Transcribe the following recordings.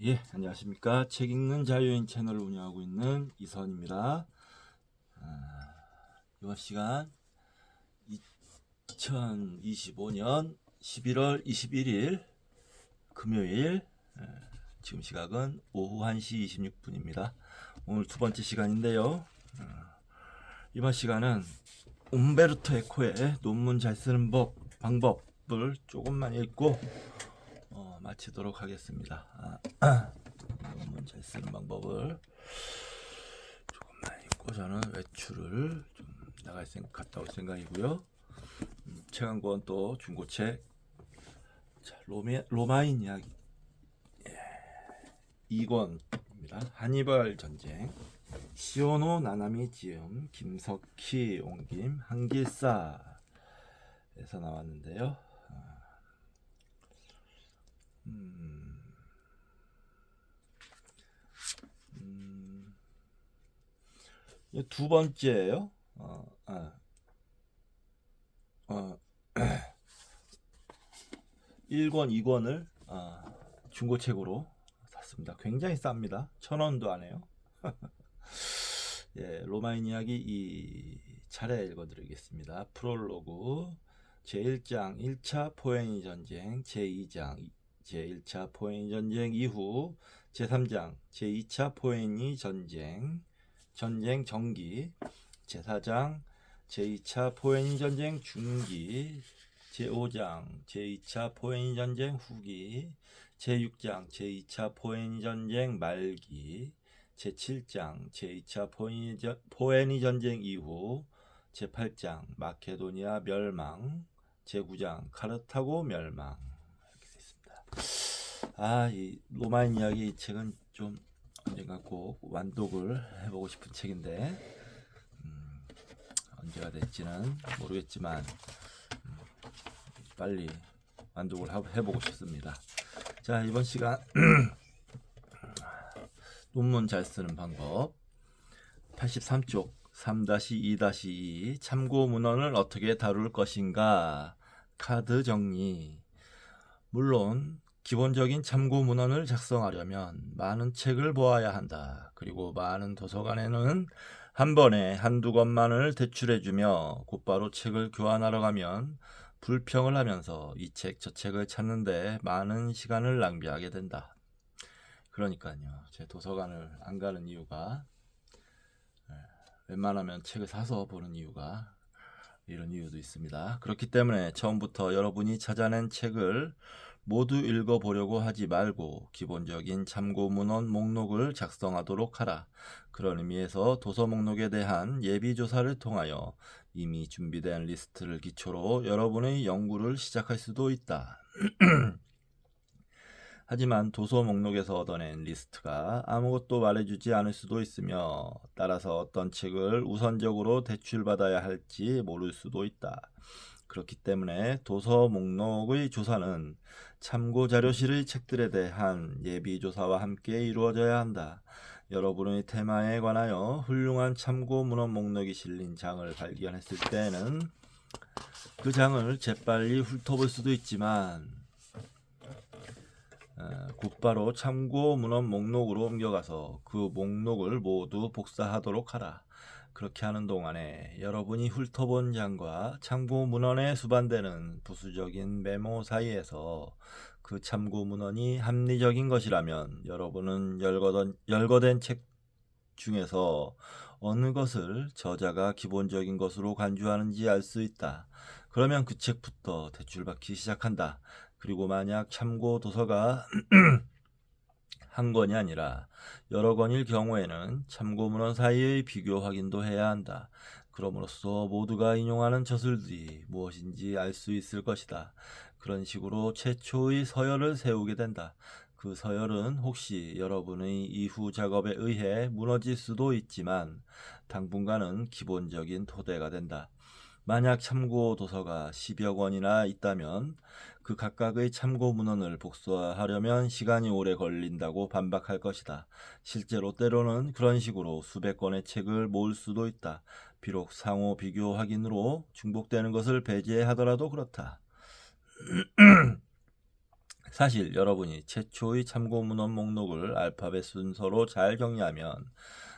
예, 안녕하십니까. 책 읽는 자유인 채널을 운영하고 있는 이선입니다. 이번 시간 2025년 11월 21일 금요일, 지금 시각은 오후 1시 26분입니다. 오늘 두 번째 시간인데요. 이번 시간은 움베르토 에코의 논문 잘 쓰는 방법을 조금만 읽고 마치도록 하겠습니다. 논문 잘 쓰는 방법을 조금만 읽고 저는 외출을 좀 갔다 올 생각이고요. 책 한 권 또 중고책. 자, 로마인 이야기 2권입니다. 하니발 전쟁. 시오노 나나미 지음, 김석희 옹김, 한길사에서 나왔는데요. 두 번째예요. 어, 1권, 2권을 중고책으로 샀습니다. 굉장히 쌉니다. 1,000원도 안 해요. 예, 로마인 이야기 이 차례 읽어드리겠습니다. 프롤로그 제1장 1차 포에니 전쟁, 제2장 제1차 포에니 전쟁 이후, 제3장 제2차 포에니 전쟁 전기, 제4장 제2차 포에니 전쟁 중기, 제5장 제2차 포에니 전쟁 후기, 제6장 제2차 포에니 전쟁 말기, 제7장 제2차 포에니 전쟁 이후, 제8장 마케도니아 멸망, 제9장 카르타고 멸망. 이렇게 되어 있습니다. 이 로마인 이야기 이 책은 좀 언젠가 꼭 완독을 해보고 싶은 책인데 언제가 될지는 모르겠지만 빨리 완독을 해보고 싶습니다. 자, 이번 시간 논문 잘 쓰는 방법 83쪽 3-2-2 참고 문헌을 어떻게 다룰 것인가. 카드 정리. 물론 기본적인 참고 문헌을 작성하려면 많은 책을 보아야 한다. 그리고 많은 도서관에는 한 번에 한두 권만을 대출해주며 곧바로 책을 교환하러 가면 불평을 하면서 이 책 저 책을 찾는데 많은 시간을 낭비하게 된다. 그러니까요, 제 도서관을 안 가는 이유가, 웬만하면 책을 사서 보는 이유가 이런 이유도 있습니다. 그렇기 때문에 처음부터 여러분이 찾아낸 책을 모두 읽어보려고 하지 말고 기본적인 참고 문헌 목록을 작성하도록 하라. 그런 의미에서 도서 목록에 대한 예비 조사를 통하여 이미 준비된 리스트를 기초로 여러분의 연구를 시작할 수도 있다. 하지만 도서 목록에서 얻어낸 리스트가 아무것도 말해주지 않을 수도 있으며, 따라서 어떤 책을 우선적으로 대출받아야 할지 모를 수도 있다. 그렇기 때문에 도서 목록의 조사는 참고 자료실의 책들에 대한 예비 조사와 함께 이루어져야 한다. 여러분의 테마에 관하여 훌륭한 참고 문헌 목록이 실린 장을 발견했을 때는 그 장을 재빨리 훑어볼 수도 있지만 곧바로 참고 문헌 목록으로 옮겨가서 그 목록을 모두 복사하도록 하라. 그렇게 하는 동안에 여러분이 훑어본 장과 참고 문헌에 수반되는 부수적인 메모 사이에서 그 참고 문헌이 합리적인 것이라면 여러분은 열거된 책 중에서 어느 것을 저자가 기본적인 것으로 간주하는지 알 수 있다. 그러면 그 책부터 대출받기 시작한다. 그리고 만약 참고 도서가 한 권이 아니라 여러 권일 경우에는 참고 문헌 사이의 비교 확인도 해야 한다. 그럼으로써 모두가 인용하는 저술들이 무엇인지 알 수 있을 것이다. 그런 식으로 최초의 서열을 세우게 된다. 그 서열은 혹시 여러분의 이후 작업에 의해 무너질 수도 있지만 당분간은 기본적인 토대가 된다. 만약 참고 도서가 10여 권이나 있다면 그 각각의 참고 문헌을 복사하려면 시간이 오래 걸린다고 반박할 것이다. 실제로 때로는 그런 식으로 수백 권의 책을 모을 수도 있다. 비록 상호 비교 확인으로 중복되는 것을 배제하더라도 그렇다. 사실 여러분이 최초의 참고 문헌 목록을 알파벳 순서로 잘 정리하면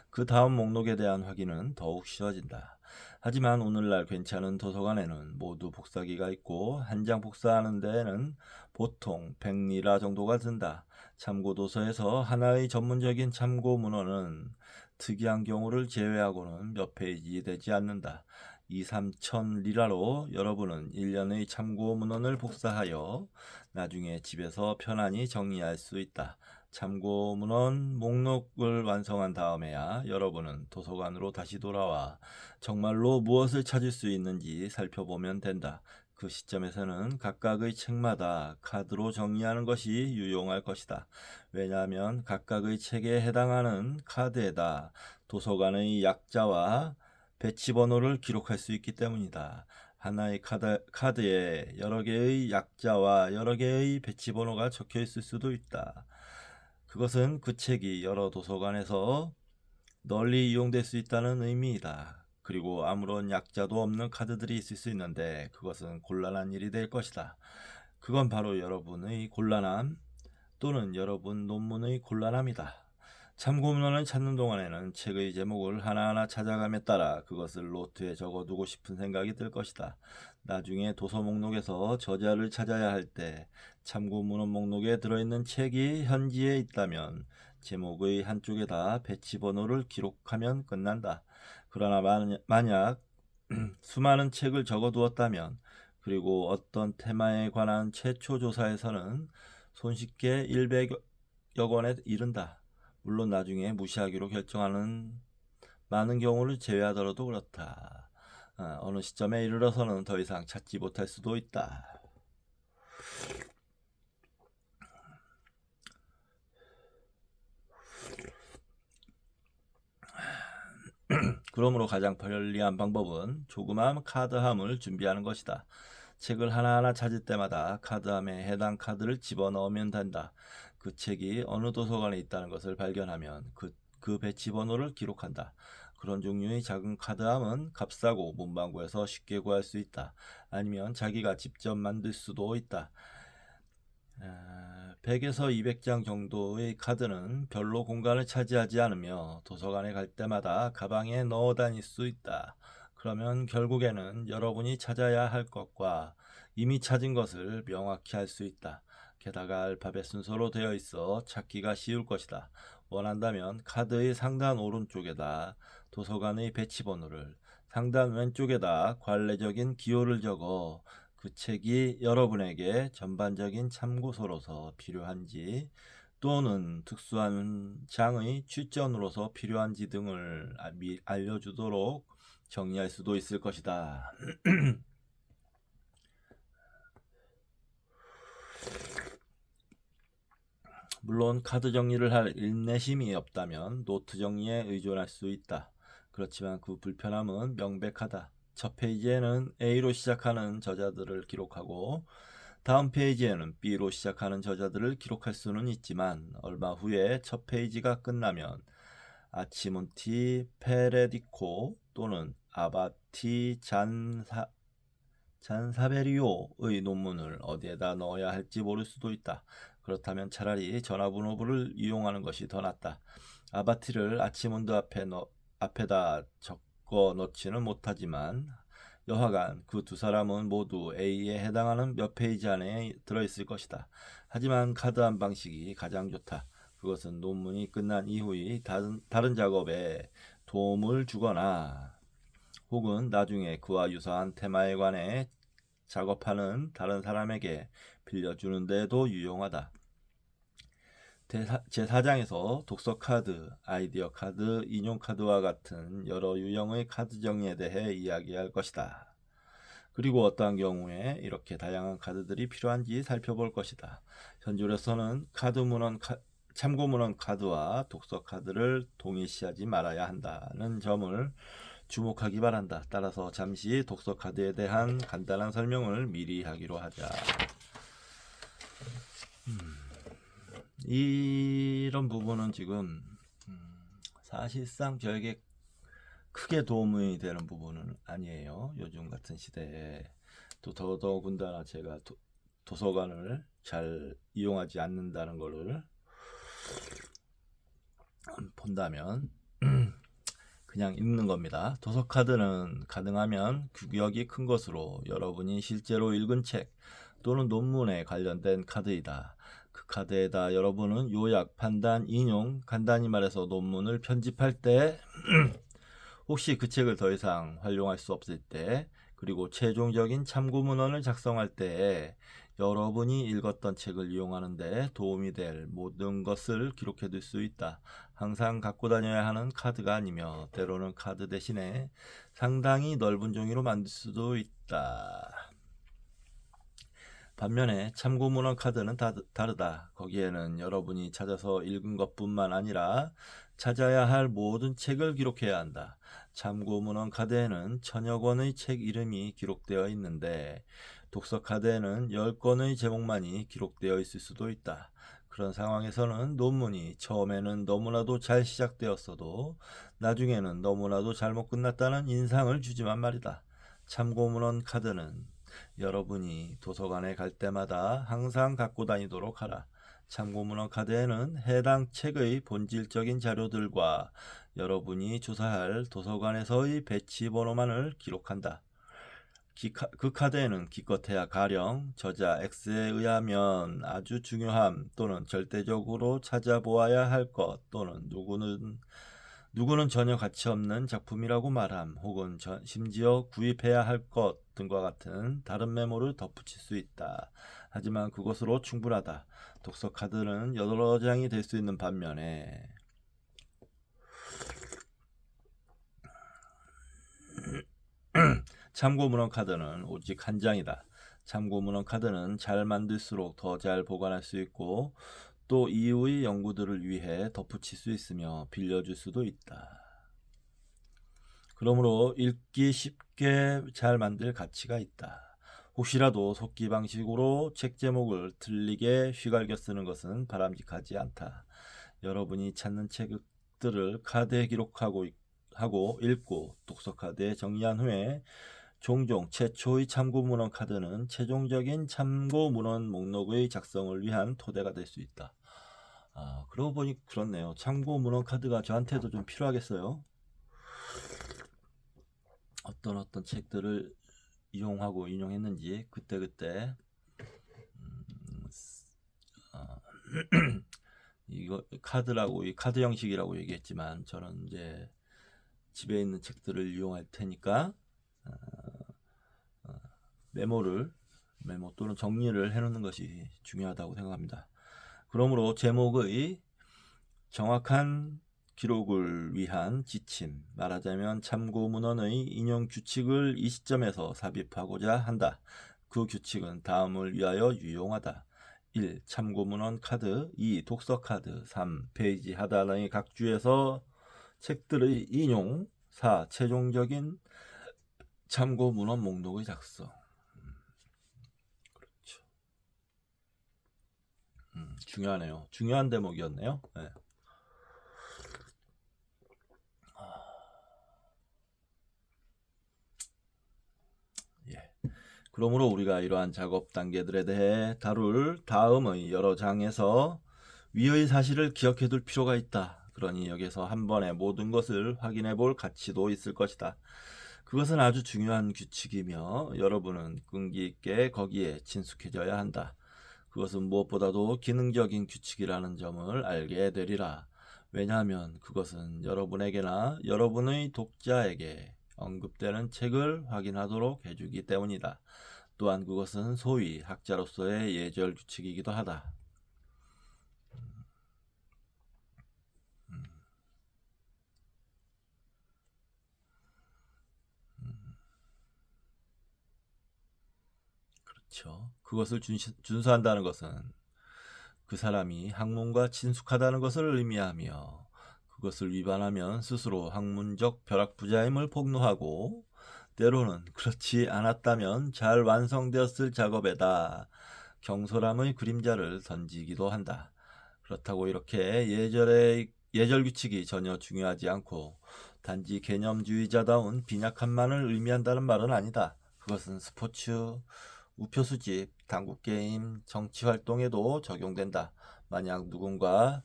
그 다음 목록에 대한 확인은 더욱 쉬워진다. 하지만 오늘날 괜찮은 도서관에는 모두 복사기가 있고 한 장 복사하는 데에는 보통 100리라 정도가 든다. 참고도서에서 하나의 전문적인 참고 문헌은 특이한 경우를 제외하고는 몇 페이지 되지 않는다. 2, 3천 리라로 여러분은 1년의 참고 문헌을 복사하여 나중에 집에서 편안히 정리할 수 있다. 참고 문헌 목록을 완성한 다음에야 여러분은 도서관으로 다시 돌아와 정말로 무엇을 찾을 수 있는지 살펴보면 된다. 그 시점에서는 각각의 책마다 카드로 정리하는 것이 유용할 것이다. 왜냐하면 각각의 책에 해당하는 카드에다 도서관의 약자와 배치 번호를 기록할 수 있기 때문이다. 하나의 카드에 여러 개의 약자와 여러 개의 배치 번호가 적혀 있을 수도 있다. 그것은 그 책이 여러 도서관에서 널리 이용될 수 있다는 의미이다. 그리고 아무런 약자도 없는 카드들이 있을 수 있는데 그것은 곤란한 일이 될 것이다. 그건 바로 여러분의 곤란함 또는 여러분 논문의 곤란함이다. 참고문헌을 찾는 동안에는 책의 제목을 하나하나 찾아감에 따라 그것을 노트에 적어두고 싶은 생각이 들 것이다. 나중에 도서 목록에서 저자를 찾아야 할 때 참고문헌 목록에 들어있는 책이 현지에 있다면 제목의 한쪽에다 배치 번호를 기록하면 끝난다. 그러나 만약 수많은 책을 적어두었다면 그리고 어떤 테마에 관한 최초 조사에서는 손쉽게 100여 권에 이른다. 물론 나중에 무시하기로 결정하는 많은 경우를 제외하더라도 그렇다. 어느 시점에 이르러서는 더 이상 찾지 못할 수도 있다. 그러므로 가장 편리한 방법은 조그마한 카드함을 준비하는 것이다. 책을 하나하나 찾을 때마다 카드함에 해당 카드를 집어넣으면 된다. 그 책이 어느 도서관에 있다는 것을 발견하면 그 배치 번호를 기록한다. 그런 종류의 작은 카드함은 값싸고 문방구에서 쉽게 구할 수 있다. 아니면 자기가 직접 만들 수도 있다. 100에서 200장 정도의 카드는 별로 공간을 차지하지 않으며 도서관에 갈 때마다 가방에 넣어 다닐 수 있다. 그러면 결국에는 여러분이 찾아야 할 것과 이미 찾은 것을 명확히 할 수 있다. 게다가 알파벳 순서로 되어 있어 찾기가 쉬울 것이다. 원한다면 카드의 상단 오른쪽에다 도서관의 배치 번호를, 상단 왼쪽에다 관례적인 기호를 적어 그 책이 여러분에게 전반적인 참고서로서 필요한지 또는 특수한 장의 출전으로서 필요한지 등을 알려주도록 정리할 수도 있을 것이다. 물론 카드 정리를 할 인내심이 없다면 노트 정리에 의존할 수 있다. 그렇지만 그 불편함은 명백하다. 첫 페이지에는 A로 시작하는 저자들을 기록하고 다음 페이지에는 B로 시작하는 저자들을 기록할 수는 있지만 얼마 후에 첫 페이지가 끝나면 아치몬티 페레디코 또는 아바티 잔사베리오의 논문을 어디에다 넣어야 할지 모를 수도 있다. 그렇다면 차라리 전화번호부를 이용하는 것이 더 낫다. 아바티를 아치몬드 앞에다 적어 넣지는 못하지만 여하간 그 두 사람은 모두 A에 해당하는 몇 페이지 안에 들어있을 것이다. 하지만 카드 한 방식이 가장 좋다. 그것은 논문이 끝난 이후의 다른 작업에 도움을 주거나 혹은 나중에 그와 유사한 테마에 관해 작업하는 다른 사람에게 빌려주는 데도 유용하다. 제4장에서 독서 카드, 아이디어 카드, 인용 카드와 같은 여러 유형의 카드 정리에 대해 이야기할 것이다. 그리고 어떠한 경우에 이렇게 다양한 카드들이 필요한지 살펴볼 것이다. 현줄에서는 참고 문헌 카드와 독서 카드를 동일시하지 말아야 한다는 점을 주목하기 바란다. 따라서 잠시 독서 카드에 대한 간단한 설명을 미리 하기로 하자. 이런 부분은 지금 사실상 저에게 크게 도움이 되는 부분은 아니에요. 요즘 같은 시대에 또 더더군다나 제가 도서관을 잘 이용하지 않는다는 것을 본다면 그냥 읽는 겁니다. 도서 카드는 가능하면 규격이 큰 것으로 여러분이 실제로 읽은 책 또는 논문에 관련된 카드이다. 그 카드에다 여러분은 요약, 판단, 인용, 간단히 말해서 논문을 편집할 때 혹시 그 책을 더 이상 활용할 수 없을 때, 그리고 최종적인 참고 문헌을 작성할 때 여러분이 읽었던 책을 이용하는데 도움이 될 모든 것을 기록해 둘 수 있다. 항상 갖고 다녀야 하는 카드가 아니며 때로는 카드 대신에 상당히 넓은 종이로 만들 수도 있다. 반면에 참고 문헌 카드는 다르다. 거기에는 여러분이 찾아서 읽은 것뿐만 아니라 찾아야 할 모든 책을 기록해야 한다. 참고 문헌 카드에는 천여 권의 책 이름이 기록되어 있는데 독서 카드에는 10권의 제목만이 기록되어 있을 수도 있다. 그런 상황에서는 논문이 처음에는 너무나도 잘 시작되었어도 나중에는 너무나도 잘못 끝났다는 인상을 주지만 말이다. 참고 문헌 카드는 여러분이 도서관에 갈 때마다 항상 갖고 다니도록 하라. 참고문헌 카드에는 해당 책의 본질적인 자료들과 여러분이 조사할 도서관에서의 배치 번호만을 기록한다. 그 카드에는 기껏해야 가령 저자 X에 의하면 아주 중요함 또는 절대적으로 찾아보아야 할 것 또는 누구는 전혀 가치 없는 작품이라고 말함 혹은 심지어 구입해야 할 것 등과 같은 다른 메모를 덧붙일 수 있다. 하지만 그것으로 충분하다. 독서 카드는 여러 장이 될 수 있는 반면에 참고 문헌 카드는 오직 한 장이다. 참고 문헌 카드는 잘 만들수록 더 잘 보관할 수 있고 또 이후의 연구들을 위해 덧붙일 수 있으며 빌려줄 수도 있다. 그러므로 읽기 쉽게 잘 만들 가치가 있다. 혹시라도 속기 방식으로 책 제목을 틀리게 휘갈겨 쓰는 것은 바람직하지 않다. 여러분이 찾는 책들을 카드에 기록하고 읽고 독서 카드에 정리한 후에 종종 최초의 참고 문헌 카드는 최종적인 참고 문헌 목록의 작성을 위한 토대가 될 수 있다. 그러고 보니 그렇네요. 참고 문헌 카드가 저한테도 좀 필요하겠어요. 어떤 책들을 이용하고 인용했는지 그때그때 이거 카드라고 이 카드 형식이라고 얘기했지만 저는 이제 집에 있는 책들을 이용할 테니까 메모 또는 정리를 해놓는 것이 중요하다고 생각합니다. 그러므로 제목의 정확한 기록을 위한 지침, 말하자면 참고 문헌의 인용 규칙을 이 시점에서 삽입하고자 한다. 그 규칙은 다음을 위하여 유용하다. 1. 참고 문헌 카드 2. 독서 카드 3. 페이지 하단의 각 주에서 책들의 인용 4. 최종적인 참고 문헌 목록의 작성. 그렇죠. 중요하네요. 중요한 대목이었네요. 네. 그러므로 우리가 이러한 작업 단계들에 대해 다룰 다음의 여러 장에서 위의 사실을 기억해 둘 필요가 있다. 그러니 여기서 한 번에 모든 것을 확인해 볼 가치도 있을 것이다. 그것은 아주 중요한 규칙이며 여러분은 끈기 있게 거기에 친숙해져야 한다. 그것은 무엇보다도 기능적인 규칙이라는 점을 알게 되리라. 왜냐하면 그것은 여러분에게나 여러분의 독자에게 언급되는 책을 확인하도록 해주기 때문이다. 또한 그것은 소위 학자로서의 예절 규칙이기도 하다. 그렇죠. 그것을 준수한다는 것은 그 사람이 학문과 친숙하다는 것을 의미하며 그것을 위반하면 스스로 학문적 벼락부자임을 폭로하고 때로는 그렇지 않았다면 잘 완성되었을 작업에다 경솔함의 그림자를 던지기도 한다. 그렇다고 이렇게 예절 규칙이 전혀 중요하지 않고 단지 개념주의자다운 빈약함만을 의미한다는 말은 아니다. 그것은 스포츠, 우표 수집, 당구 게임, 정치 활동에도 적용된다. 만약 누군가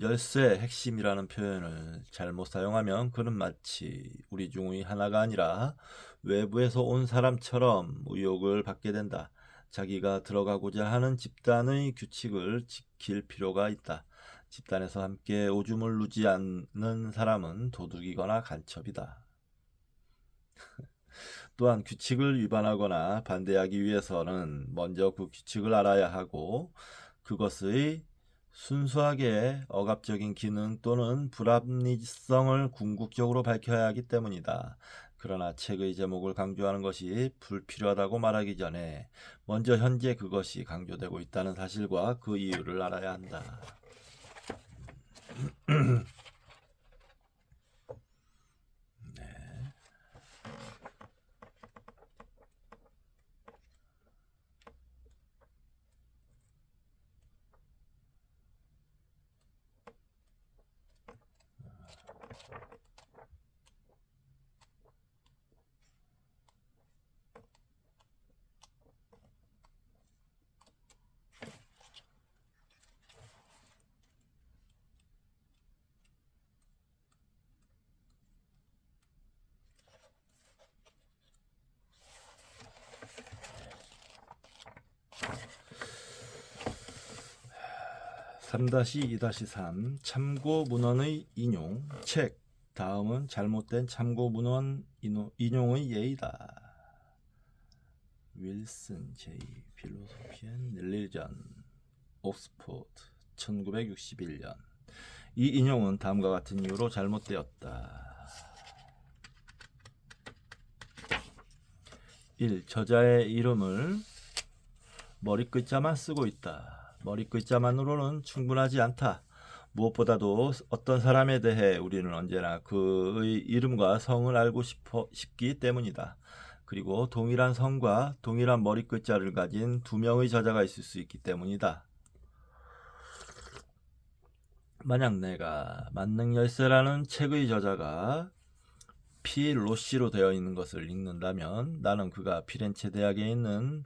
열쇠 핵심이라는 표현을 잘못 사용하면 그는 마치 우리 중의 하나가 아니라 외부에서 온 사람처럼 의혹을 받게 된다. 자기가 들어가고자 하는 집단의 규칙을 지킬 필요가 있다. 집단에서 함께 오줌을 누지 않는 사람은 도둑이거나 간첩이다. 또한 규칙을 위반하거나 반대하기 위해서는 먼저 그 규칙을 알아야 하고 그것의 순수하게 억압적인 기능 또는 불합리성을 궁극적으로 밝혀야 하기 때문이다. 그러나 책의 제목을 강조하는 것이 불필요하다고 말하기 전에 먼저 현재 그것이 강조되고 있다는 사실과 그 이유를 알아야 한다. 3-2-3 참고 문헌의 인용 책 다음은 잘못된 참고 문헌 인용의 예의다. 윌슨 J. 필로소피 앤 릴리전 옥스포드 1961년. 이 인용은 다음과 같은 이유로 잘못되었다. 1. 저자의 이름을 머리글자만 쓰고 있다. 머리글자만으로는 충분하지 않다. 무엇보다도 어떤 사람에 대해 우리는 언제나 그의 이름과 성을 알고 싶기 때문이다. 그리고 동일한 성과 동일한 머리글자를 가진 두 명의 저자가 있을 수 있기 때문이다. 만약 내가 만능 열쇠라는 책의 저자가 피 로시로 되어 있는 것을 읽는다면 나는 그가 피렌체 대학에 있는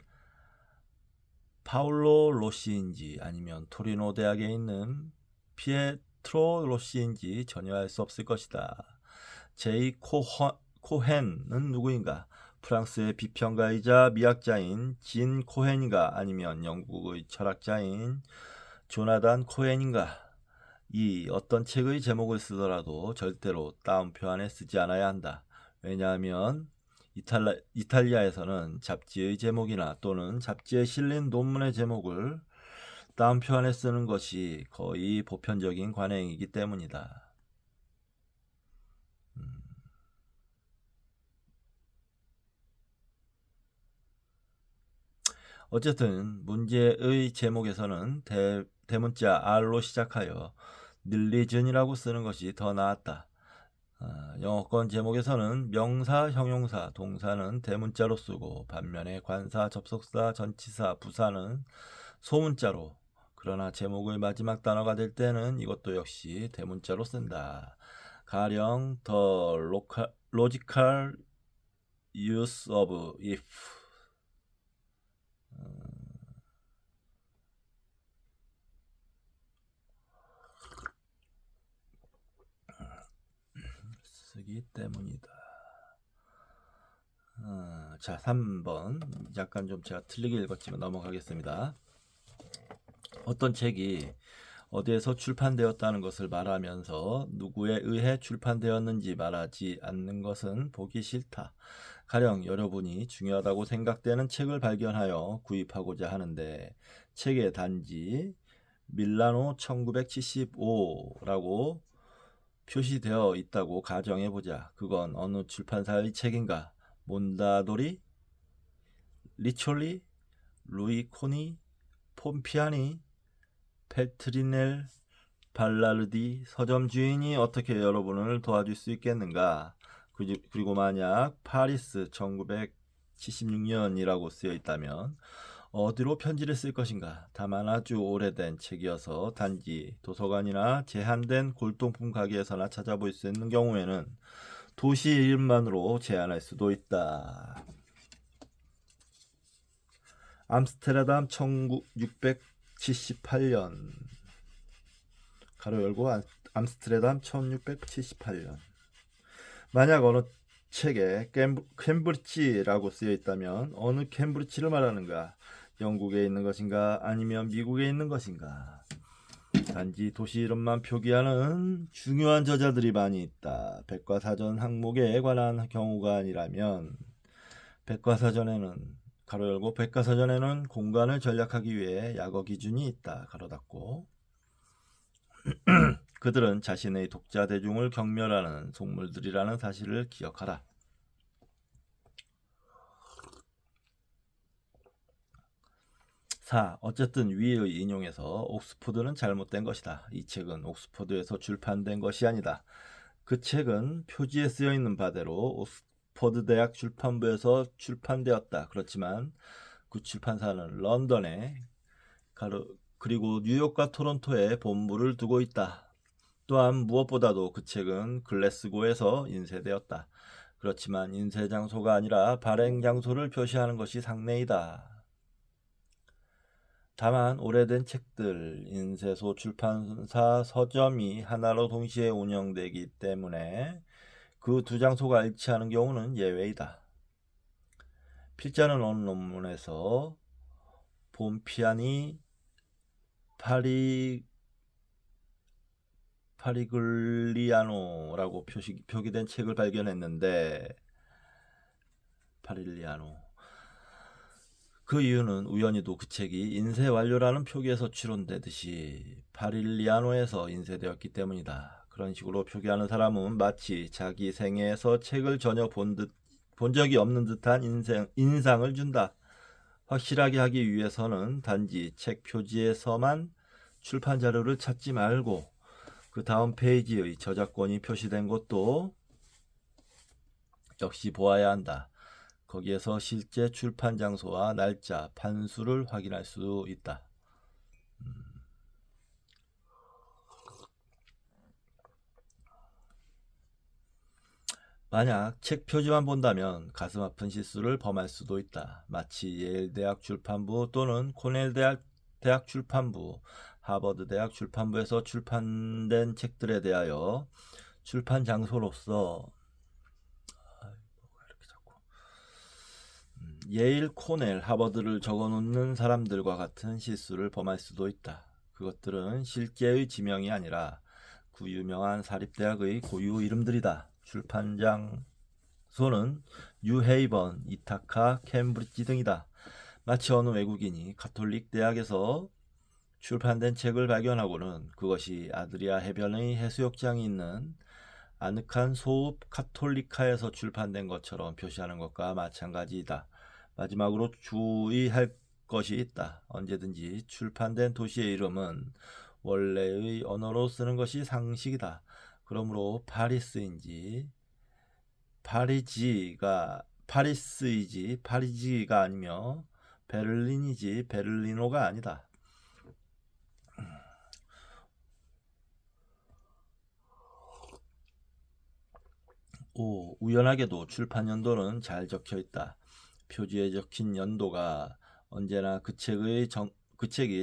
파울로 로시인지 아니면 토리노 대학에 있는 피에트로 로시인지 전혀 알 수 없을 것이다. 제이 코헨은 누구인가? 프랑스의 비평가이자 미학자인 진 코헨인가? 아니면 영국의 철학자인 조나단 코헨인가? 이 어떤 책의 제목을 쓰더라도 절대로 따옴표 안에 쓰지 않아야 한다. 왜냐하면 이탈리아에서는 잡지의 제목이나 또는 잡지에 실린 논문의 제목을 따옴표 안에 쓰는 것이 거의 보편적인 관행이기 때문이다. 어쨌든 문제의 제목에서는 대문자 R로 시작하여 닐리즌이라고 쓰는 것이 더 나았다. 영어권 제목에서는 명사, 형용사, 동사는 대문자로 쓰고 반면에 관사, 접속사, 전치사, 부사는 소문자로. 그러나 제목의 마지막 단어가 될 때는 이것도 역시 대문자로 쓴다. 가령 the logical use of if 쓰기 때문이다. 자, 3번. 약간 좀 제가 틀리게 읽었지만 넘어가겠습니다. 어떤 책이 어디에서 출판되었다는 것을 말하면서 누구에 의해 출판되었는지 말하지 않는 것은 보기 싫다. 가령 여러분이 중요하다고 생각되는 책을 발견하여 구입하고자 하는데 책에 단지 밀라노 1975라고 표시되어 있다고 가정해보자. 그건 어느 출판사의 책인가? 몬다도리? 리촐리? 루이 코니? 폼피아니? 페트리넬? 발라르디? 서점 주인이 어떻게 여러분을 도와줄 수 있겠는가? 그리고 만약 파리스 1976년이라고 쓰여 있다면 어디로 편지를 쓸 것인가? 다만 아주 오래된 책이어서 단지 도서관이나 제한된 골동품 가게에서나 찾아볼 수 있는 경우에는 도시 이름만으로 제한할 수도 있다. 암스테르담 1678년 가로 열고 암스테르담 1678년. 만약 어느 책에 캠브리지라고 쓰여 있다면 어느 캠브리지를 말하는가? 영국에 있는 것인가? 아니면 미국에 있는 것인가? 단지 도시 이름만 표기하는 중요한 저자들이 많이 있다. 백과사전 항목에 관한 경우가 아니라면 백과사전에는 가로 열고 백과사전에는 공간을 전략하기 위해 약어 기준이 있다. 가로 닫고. 그들은 자신의 독자 대중을 경멸하는 속물들이라는 사실을 기억하라. 어쨌든 위의 인용에서 옥스포드는 잘못된 것이다. 이 책은 옥스포드에서 출판된 것이 아니다. 그 책은 표지에 쓰여 있는 바대로 옥스포드 대학 출판부에서 출판되었다. 그렇지만 그 출판사는 런던에 그리고 뉴욕과 토론토에 본부를 두고 있다. 또한 무엇보다도 그 책은 글래스고에서 인쇄되었다. 그렇지만 인쇄 장소가 아니라 발행 장소를 표시하는 것이 상례이다. 다만 오래된 책들, 인쇄소, 출판사, 서점이 하나로 동시에 운영되기 때문에 그 두 장소가 일치하는 경우는 예외이다. 필자는 어느 논문에서 봄피아니 파리글리아노라고 표기된 책을 발견했는데 파릴리아노. 그 이유는 우연히도 그 책이 인쇄 완료라는 표기에서 추론되듯이 파릴리아노에서 인쇄되었기 때문이다. 그런 식으로 표기하는 사람은 마치 자기 생애에서 책을 전혀 본 적이 없는 듯한 인상을 준다. 확실하게 하기 위해서는 단지 책 표지에서만 출판 자료를 찾지 말고 그 다음 페이지의 저작권이 표시된 것도 역시 보아야 한다. 거기에서 실제 출판 장소와 날짜, 판수를 확인할 수 있다. 만약 책 표지만 본다면 가슴 아픈 실수를 범할 수도 있다. 마치 예일 대학 출판부 또는 코넬 대학 출판부, 하버드 대학 출판부에서 출판된 책들에 대하여 출판 장소로서 예일, 코넬, 하버드를 적어놓는 사람들과 같은 실수를 범할 수도 있다. 그것들은 실제의 지명이 아니라 그 유명한 사립대학의 고유 이름들이다. 출판 장소는 뉴헤이번, 이타카, 캠브리지 등이다. 마치 어느 외국인이 가톨릭 대학에서 출판된 책을 발견하고는 그것이 아드리아 해변의 해수욕장이 있는 아늑한 소읍 카톨리카에서 출판된 것처럼 표시하는 것과 마찬가지이다. 마지막으로 주의할 것이 있다. 언제든지 출판된 도시의 이름은 원래의 언어로 쓰는 것이 상식이다. 그러므로 파리스인지 파리지가 아니며 베를린이지 베를리노가 아니다. 우연하게도 출판 연도는 잘 적혀 있다. 표지에 적힌 연도가 언제나 그 책이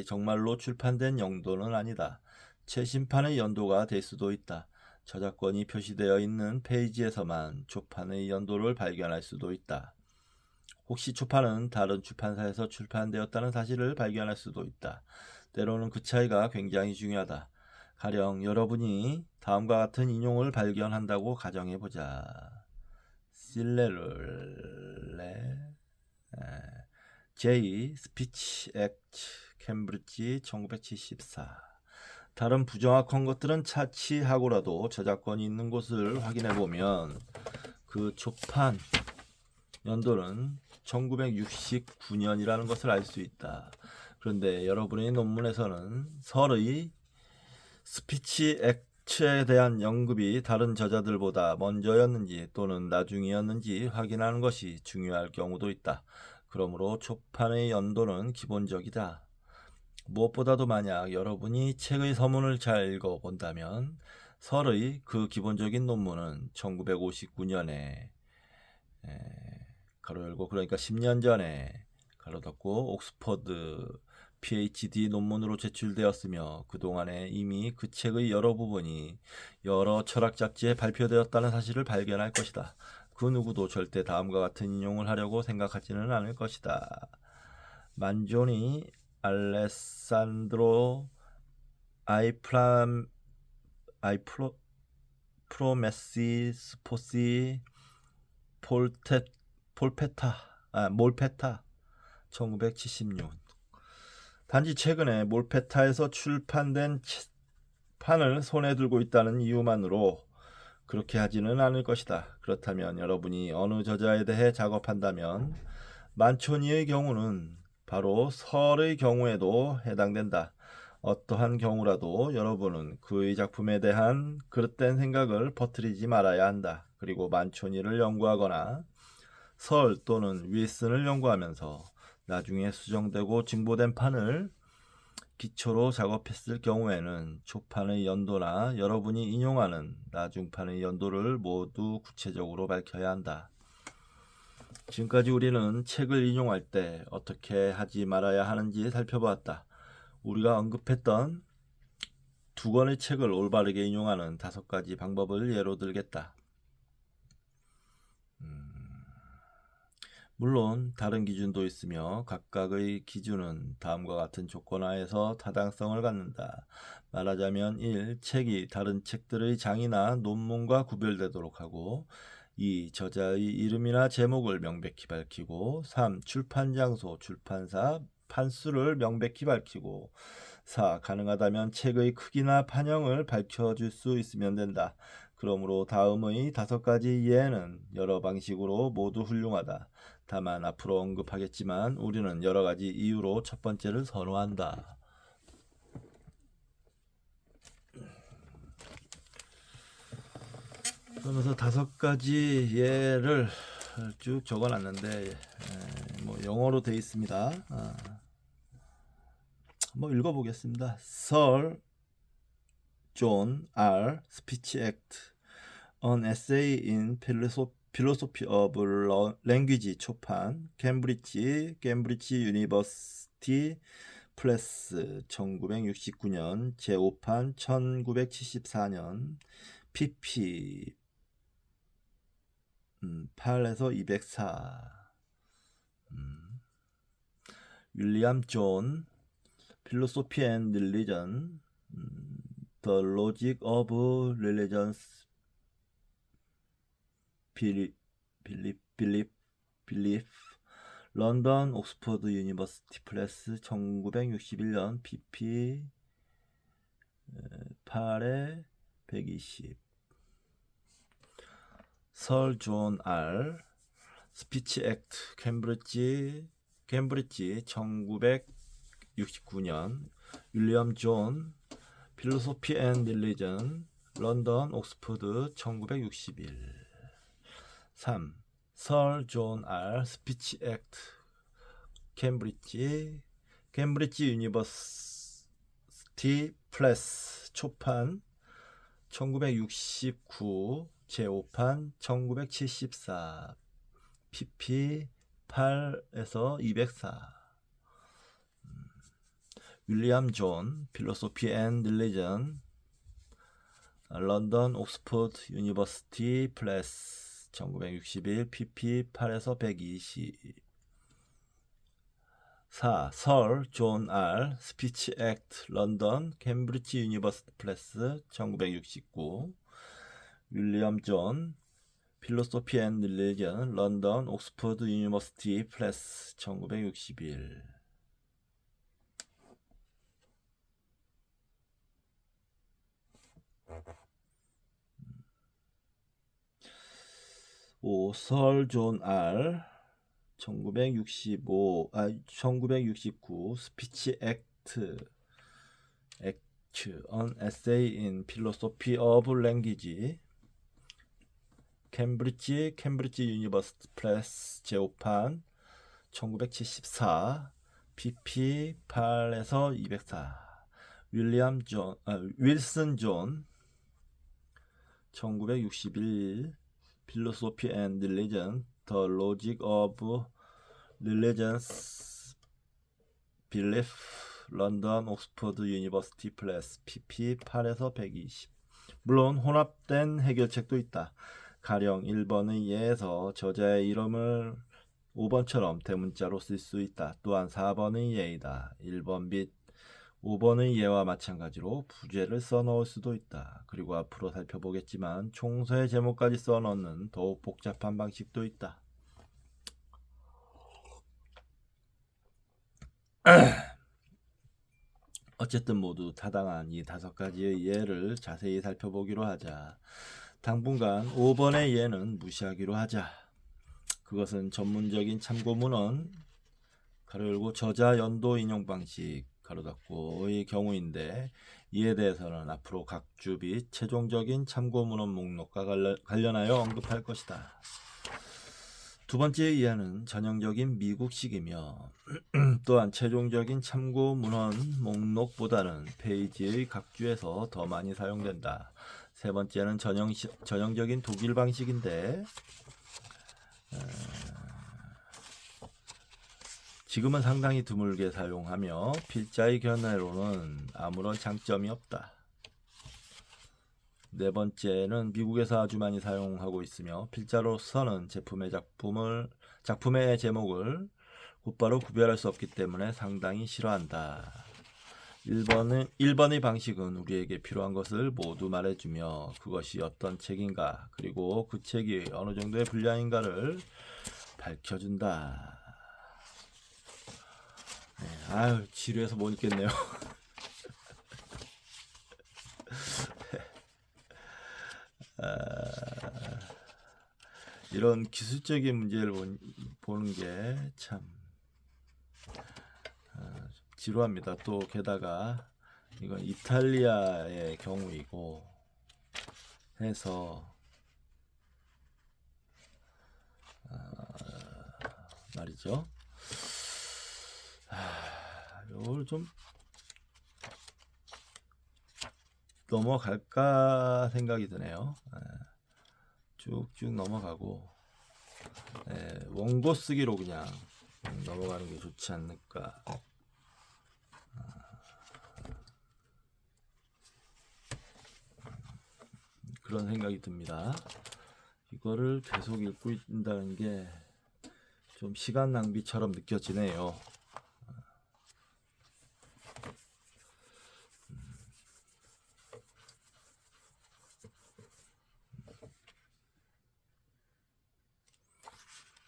정말로 출판된 연도는 아니다. 최신판의 연도가 될 수도 있다. 저작권이 표시되어 있는 페이지에서만 초판의 연도를 발견할 수도 있다. 혹시 초판은 다른 출판사에서 출판되었다는 사실을 발견할 수도 있다. 때로는 그 차이가 굉장히 중요하다. 가령 여러분이 다음과 같은 인용을 발견한다고 가정해보자. 실레룰레 J. 스피치 액트 캠브리지 1974. 다른 부정확한 것들은 차치하고라도 저작권이 있는 곳을 확인해보면 그 초판 연도는 1969년이라는 것을 알 수 있다. 그런데 여러분의 논문에서는 설의 스피치 액트에 대한 언급이 다른 저자들보다 먼저였는지 또는 나중이었는지 확인하는 것이 중요할 경우도 있다. 그러므로 초판의 연도는 기본적이다. 무엇보다도 만약 여러분이 책의 서문을 잘 읽어본다면 설의 그 기본적인 논문은 1959년에 가로 열고 그러니까 10년 전에 가로 닫고 옥스퍼드 PhD 논문으로 제출되었으며 그동안에 이미 그 책의 여러 부분이 여러 철학 잡지에 발표되었다는 사실을 발견할 것이다. 그 누구도 절대 다음과 같은 인용을 하려고 생각하지는 않을 것이다. 만조니 알레산드로 프로메시 스포시 몰페타 1976. 단지 최근에 몰페타에서 출판된 판을 손에 들고 있다는 이유만으로 그렇게 하지는 않을 것이다. 그렇다면 여러분이 어느 저자에 대해 작업한다면 만초니의 경우는 바로 설의 경우에도 해당된다. 어떠한 경우라도 여러분은 그의 작품에 대한 그릇된 생각을 퍼뜨리지 말아야 한다. 그리고 만초니를 연구하거나 설 또는 윌슨을 연구하면서 나중에 수정되고 증보된 판을 기초로 작업했을 경우에는 초판의 연도나 여러분이 인용하는 나중판의 연도를 모두 구체적으로 밝혀야 한다. 지금까지 우리는 책을 인용할 때 어떻게 하지 말아야 하는지 살펴보았다. 우리가 언급했던 두 권의 책을 올바르게 인용하는 5가지 방법을 예로 들겠다. 물론 다른 기준도 있으며 각각의 기준은 다음과 같은 조건 하에서 타당성을 갖는다. 말하자면 1. 책이 다른 책들의 장이나 논문과 구별되도록 하고 2. 저자의 이름이나 제목을 명백히 밝히고 3. 출판 장소, 출판사, 판수를 명백히 밝히고 4. 가능하다면 책의 크기나 판형을 밝혀줄 수 있으면 된다. 그러므로 다음의 5가지 예는 여러 방식으로 모두 훌륭하다. 다만 앞으로 언급하겠지만 우리는 여러 가지 이유로 첫 번째를 선호한다. 그러면서 5가지 예를 쭉 적어놨는데 뭐 영어로 되어 있습니다. 한번 읽어보겠습니다. Sir John R. Speech Act, An Essay in Philosophy of Language 초판, 캠브리지 유니버시티 프레스 1969년, 제5판 1974년, pp 8에서 204. 윌리엄 존 Philosophy and Religion, The Logic of Religion's Belief, 런던 옥스퍼드 유니버시티 프레스 1961년, pp 8에 120. 설 존 R. 스피치 액트, 캠브리지 1969년, 윌리엄 존 필로소피 앤 릴리전, 런던 옥스퍼드 1961. 3. 설 존 R. 스피치 액트, 캠브리지 유니버시티 프레스 초판 1969, 제5판 1974, pp 8에서 204. 윌리엄 존 필로소피 앤 릴리전, 런던 옥스퍼드 유니버시티 프레스 1961, pp 8에서 120. 4. 설 존 R. 스피치 액트, 런던 캠브리지 유니버시티 프레스 1969, 윌리엄 존 필로소피 앤 릴리전, 런던 옥스퍼드 유니버시티 프레스 1961. 5. 설 존 R. 1969 스피치 액트 An Essay in Philosophy of Language, 캠브리지 유니버시티 프레스 제5판 1974, pp 8에서 204. 윌슨 존 1961, Philosophy and Religion, The Logic of Religion's 빌리프, 런던 옥스퍼드 유니버시티 플래스, pp 8에서 120. 물론 혼합된 해결책도 있다. 가령 1번의 예에서 저자의 이름을 5번처럼 대문자로 쓸 수 있다. 또한 4번의 예이다. 1번 및 5번의 예와 마찬가지로 부제를 써넣을 수도 있다. 그리고 앞으로 살펴보겠지만 총서의 제목까지 써넣는 더욱 복잡한 방식도 있다. 어쨌든 모두 타당한 이 5가지의 예를 자세히 살펴보기로 하자. 당분간 5번의 예는 무시하기로 하자. 그것은 전문적인 참고문헌 가로 열고 저자 연도 인용 방식 가로 닫고의 경우인데, 이에 대해서는 앞으로 각 주 및 최종적인 참고문헌 목록과 관련하여 언급할 것이다. 두 번째 이해는 전형적인 미국식이며 또한 최종적인 참고 문헌 목록보다는 페이지의 각 주에서 더 많이 사용된다. 세 번째는 전형적인 독일 방식인데 지금은 상당히 드물게 사용하며 필자의 견해로는 아무런 장점이 없다. 네 번째는 미국에서 아주 많이 사용하고 있으며 필자로서는 작품의 제목을 곧바로 구별할 수 없기 때문에 상당히 싫어한다. 1번의 방식은 우리에게 필요한 것을 모두 말해주며 그것이 어떤 책인가 그리고 그 책이 어느 정도의 분량인가를 밝혀준다. 네, 아유 지루해서 못 읽겠네요. 이런 기술적인 문제를 보는 게 참 지루합니다. 또 게다가 이건 이탈리아의 경우이고 해서 말이죠. 이걸 좀 넘어갈까 생각이 드네요. 쭉쭉 넘어가고 원고 쓰기로 그냥 넘어가는 게 좋지 않을까. 그런 생각이 듭니다. 이거를 계속 읽고 있다는 게 좀 시간 낭비처럼 느껴지네요.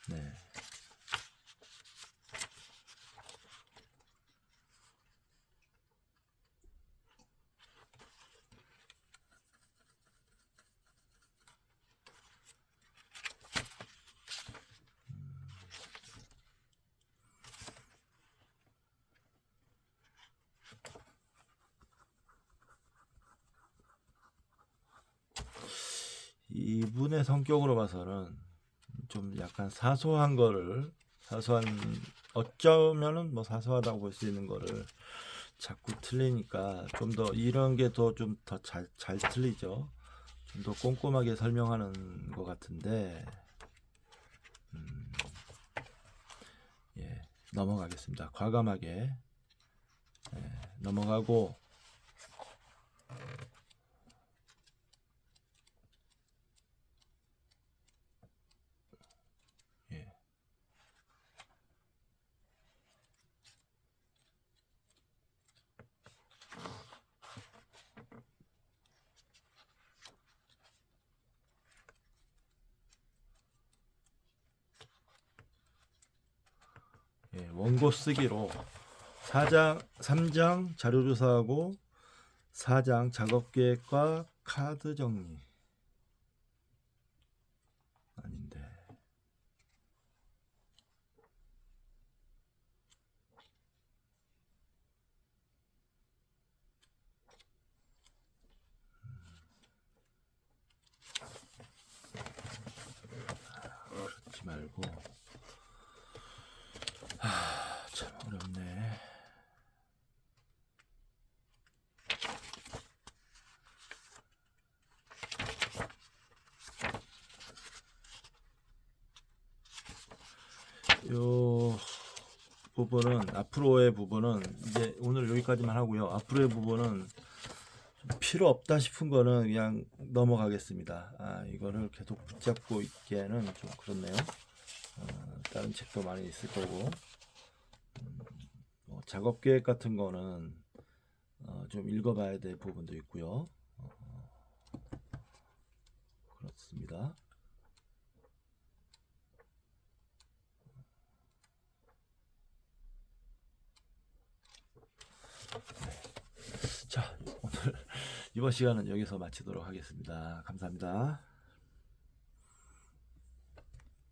네. 이분의 성격으로 봐서는 좀 약간 어쩌면은 뭐 사소하다고 볼 수 있는 거를 자꾸 틀리니까 좀 더 이런 게 더 좀 더 잘 틀리죠. 좀 더 꼼꼼하게 설명하는 것 같은데 넘어가겠습니다. 과감하게 넘어가고 원고 쓰기로 3장 자료조사하고 4장 작업계획과 카드 정리. 아닌데. 그렇지 말고. 참 어렵네. 요 부분은 앞으로의 부분은 이제 오늘 여기까지만 하고요. 앞으로의 부분은 좀 필요 없다 싶은 거는 그냥 넘어가겠습니다. 이거를 계속 붙잡고 있기에는 좀 그렇네요. 다른 책도 많이 있을 거고 뭐 작업 계획 같은 거는 좀 읽어봐야 될 부분도 있고요. 그렇습니다. 자, 오늘 이번 시간은 여기서 마치도록 하겠습니다. 감사합니다.